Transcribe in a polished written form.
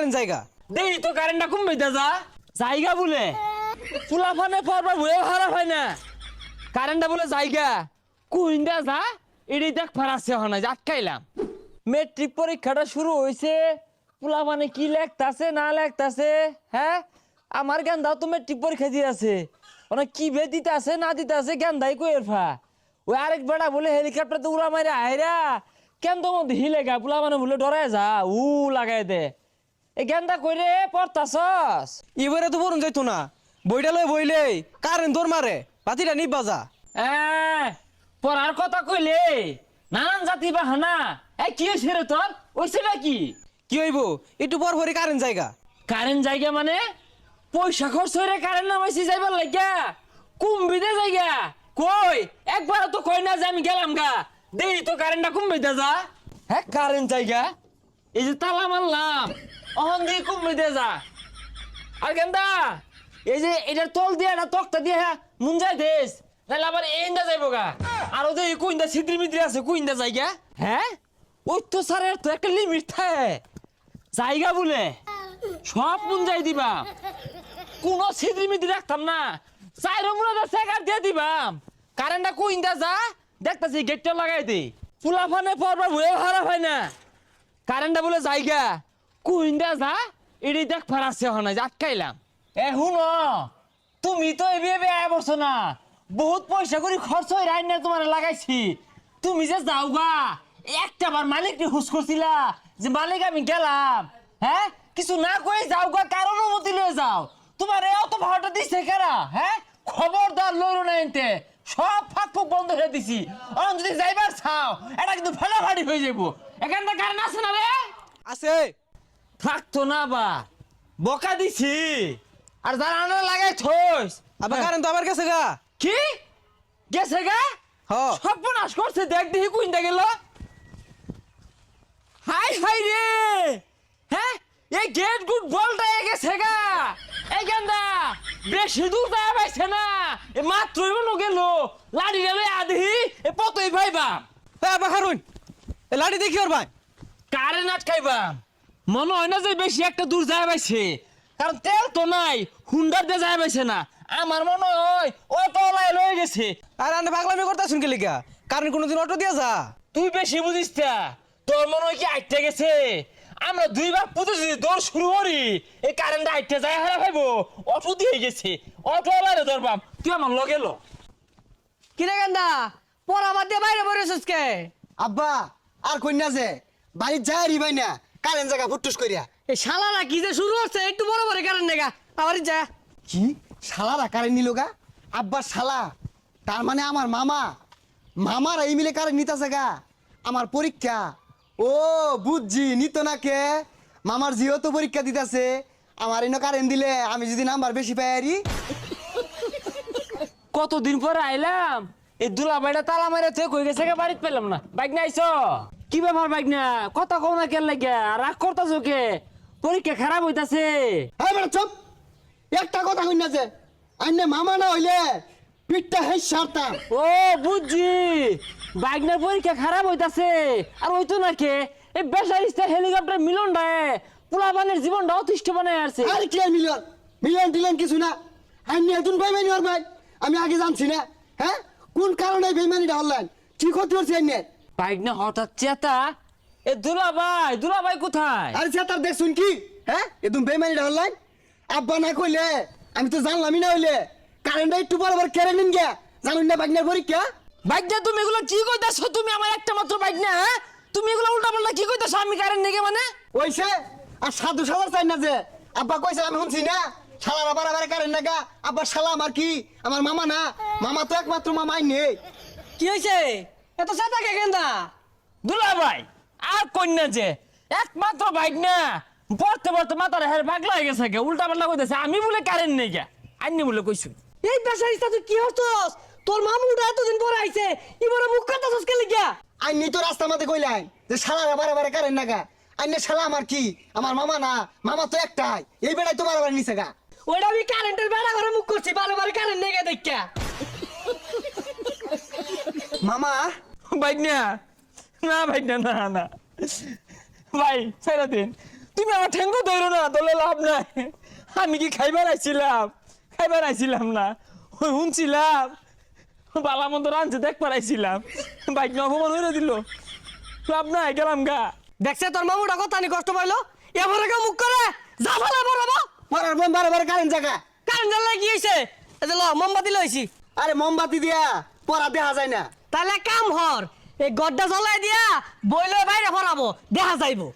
Current জায়গা দেই তো কারেন্টটা কমবে যা জায়গা বলে ফুলাফানে পরবার ভয়ে খারাপ হয় না কারেন্টটা বলে জায়গা কুইন্দা যা এডি দেখ ফারাসে হয় না আটকাইলাম মেট্রিক পরীক্ষাটা শুরু হইছে ফুলাফানে কি লেখতাছে না লেখতাছে হ্যাঁ আমার গান্দাও তো মেট্রিক পরীক্ষা দিয়ে আছে ওনা কি বে দিতে আছে না দিতে আছে গান্দাই কইর ফা ওই আরেক বেড়া বলে হেলিকপ্টার তো উড়া মারে আইরা কেন তো মধ্যে হিলে গা ফুলাফানে বলে ডরায় যা লাগাই দে এ গেন্দা কইরে পড়তাছস এবারে তো বরুণ যাইতো না বইটা লই বইলে কারেন্ট দৌড় মারে বাতিটা নিবা যা পড়ার কথা কইলে নানান জাতি বাহানা কি হয়েছে রে তোর ওইছে নাকি কি হইব একটু পর পরই কারেন্ট জায়গা কারেন্ট জায়গা মানে পয়সা খরচ হইরে কারেন্ট নামাইছি যাইবার লাগিয়া কুম্বিদে জায়গা কই একবার তো কই না যে আমি গেলাম গা দেই তো কারেন্টটা কুম্বিদে যা হ্যাঁ কারেন্ট জায়গা এই যে তালা মারলাম অহন দিয়ে কুম্বিদে যা আর গেন্দা এই যে এটার তল দিয়ে না তক্তা দিয়ে মুঞ্জাই দেশ নাহলে আবার এইন্দা যাইবো গা আর ওদের কুইন্দা ছিদ্রি মিদ্রি আছে কুইন্দা জায়গা হ্যাঁ ওই তো স্যারের তো একটা লিমিট থাকে জায়গা বলে সব মুঞ্জাই দিবা কোনো ছিদ্রি মিদ্রি রাখতাম না চাইরো মুড়া সেকার দিয়ে দিবাম কারেন্টটা কুইন্দা যা দেখতাছি গেটটা লাগাই দে ফুলাফানে পরবার ভয়ে খারাপ হয় না কারেন্টটা বলে জায়গা কুইন্দা যা এডি দেখ ফারাসে হয় না আটকাইলাম শুনো তুমি তো এবিয়ে বসো না বহুত পয়সা করে খরচ হয়ে রাইন না তোমার লাগাইছি তুমি যে যাও গা একটা বার মালিক হুস করছিলা যে মালিক আমি গেলাম হ্যাঁ কিছু না কই যাও গা কারণ অনুমতি লয়ে যাও তোমার এত ভাড়াটা দিছে কারা হ্যাঁ খবরদার লইলো না এনতে সব ফাঁক ফুক বন্ধ হয়ে দিছি অন যদি যাইবার চাও এটা কিন্তু ফাটাফাটি হয়ে যাবো এখানটা কারণ আছে না রে আছে থাকতো না বা বকা দিছি আর যারা আনা লাগাই থইস আবার কারেন্ট তো আবার গেছে গা কি গেছে গা হ সর্বনাশ করছে দেখ দেখি কুইন্দা গেল হাই হাই রে হ্যাঁ এই গেট গুড বলটা গেছে গা এই গেন্দা বেশি দূর যায় পাইছে না এ মাত্রই মনে গেল লাড়ি গেলে আধি এ পতই ভাইবা আবার হারুন এ লাড়ি দেখি ওর ভাই কারেন্ট আটকাইবা মনে হয় না যে বেশি একটা দূর যায় পাইছে কারণ তেল তো নাই হুন্ডার দিয়ে যায় পাইছে না আমার মনে হয় ও তলায় লয়ে গেছে আর আনে পাগলামি করতে শুন কে লিগা কারেন্ট কোনোদিন অটো দিয়া যা তুই বেশি বুঝিস তা তোর মনে হয় কি আইতে গেছে আমরা দুইবার পুতুছি দৌড় শুরু করি এই কারেন্টটা আইতে যায় হারা ভাইবো অটো দিয়ে গেছে অটো আলারে ধরবাম তুই আমার লগে লো কিরে গান্দা পড়া বাদ দিয়ে বাইরে বসেছিস কে আব্বা আর কন্যা যে বাড়ির যায় রিবাই না কারেন্ট জায়গা ফুটুস করিয়া এই শালারা কি যে শুরু হচ্ছে একটু বড় বড় কারণ নেগা আবার যা কি শালারা কারেন্ট নিল গা আব্বার শালা তার মানে আমার মামা মামারা এই মিলে কারেন্ট নিতেছে গা আমার পরীক্ষা ও বুঝছি নিত না কে মামার জিও তো পরীক্ষা দিতেছে আমার এনে কারেন্ট দিলে আমি যদি নাম্বার বেশি পাই আরি কতদিন পরে আইলাম এই দুলাভাইটা তালা মারে তুই কই গেছে বাড়িতে পেলাম না বাইক না আইছো কি ব্যাপার বাইক না কথা কও না কেন লাগিয়া রাগ করতাছ কে পরীক্ষা খারাপ হইতাছে হ্যাঁ বেটা চুপ একটা কথা কই না যে আইনে মামা না হইলে পিঠটা হেস সারতাম ও বুঝছি বাইকনার পরীক্ষা খারাপ হইতাছে আর হইতো না কে এই বেসারিস্তা হেলিকপ্টার মিলন ডায়ে পোলাপানের জীবনটা অতিষ্ঠ বানায় আসছে আর কি আর মিলন মিলন টিলন কিছু না আইনে নতুন বেমানি ওর ভাই আমি আগে জানছি না হ্যাঁ কোন কারণে বেমানিটা হলেন কি ক্ষতি হচ্ছে আইনে বাইকনা হঠাৎ চেতা এ দুলাভাই কোথায় আরে সে তার দেখছুন কি হ্যাঁ একদম বেমানিটা হলেন আব্বা না কইলে আমি তো জানলামই না হইলে কারেন্টটা একটু বরাবর কেড়ে নিন গে জানুন না বাইকনার পরীক্ষা বাইকনা তুমি এগুলো কি কইতাছো তুমি আমার একটা মাত্র বাইকনা হ্যাঁ তুমি এগুলো উল্টা পাল্টা কি কইতাছো আমি কারেন্ট নেগে মানে ওইসে আর সাধু সালার চাই না যে আব্বা কইছে আমি শুনছি না শালারা বারাবারে কারেন্ট নাগা আব্বা শালা আমার কি আমার মামা না মামা তো একমাত্র মামাই নেই কি হয়েছে এত চেতা কে গেন্দা দুলাভাই আর কন্যা যে একমাত্র বাইকনা পড়তে পড়তে মাথার হের পাগলা হয়ে গেছে কে উল্টা পাল্টা কইতাছে আমি বলে কারেন্ট নেই গে আইনি বলে কইছু এই বেসারিস্তা তুই কি হচ্ছস তোর মামুটা এতদিন পরে আইছে এবারে মুখ কাটাছস কে লিগা আইনি তো রাস্তা মাঝে কইলাই যে শালারা বারাবারে কারেন্ট নাগা আইনে শালা আমার কি আমার মামা না মামা তো একটাই এই বেড়াই তো বারাবার নিছে গা ওইটা আমি কারেন্টের বেড়া করে মুখ করছি বারবার কারেন্ট নেগে দেখা মামা বাইকনা না বাইকনা না না ভাই ছেড়ে দিন তুমি আমার ঠেঙ্গো ধরো না, তোলে লাভ নাই। আমি কি খাইবার আইছিলাম না, ওই শুনছিলাম বালা মন্দ রাঁধছে দেখবার আইছিলাম, বাইক না অপমান হইরে দিল, লাভ নাই, গেলাম গা। দেখছে তোর মামুটা কথা নি কষ্ট পাইলো, এবারে কেউ মুখ করে যা ফেলা বড়াবো। মরার বোন বারে বারে কারেন্ট জায়গা। কারণ জানলে কি হয়েছে? এই যে ল মোমবাতি লইছি। আরে মোমবাতি দিয়া পড়া দেখা যায় না। তাহলে কাম হর, এই গড্ডা জ্বলাই দিয়া বইলে বাইরে ফরাবো, দেখা যাইবো।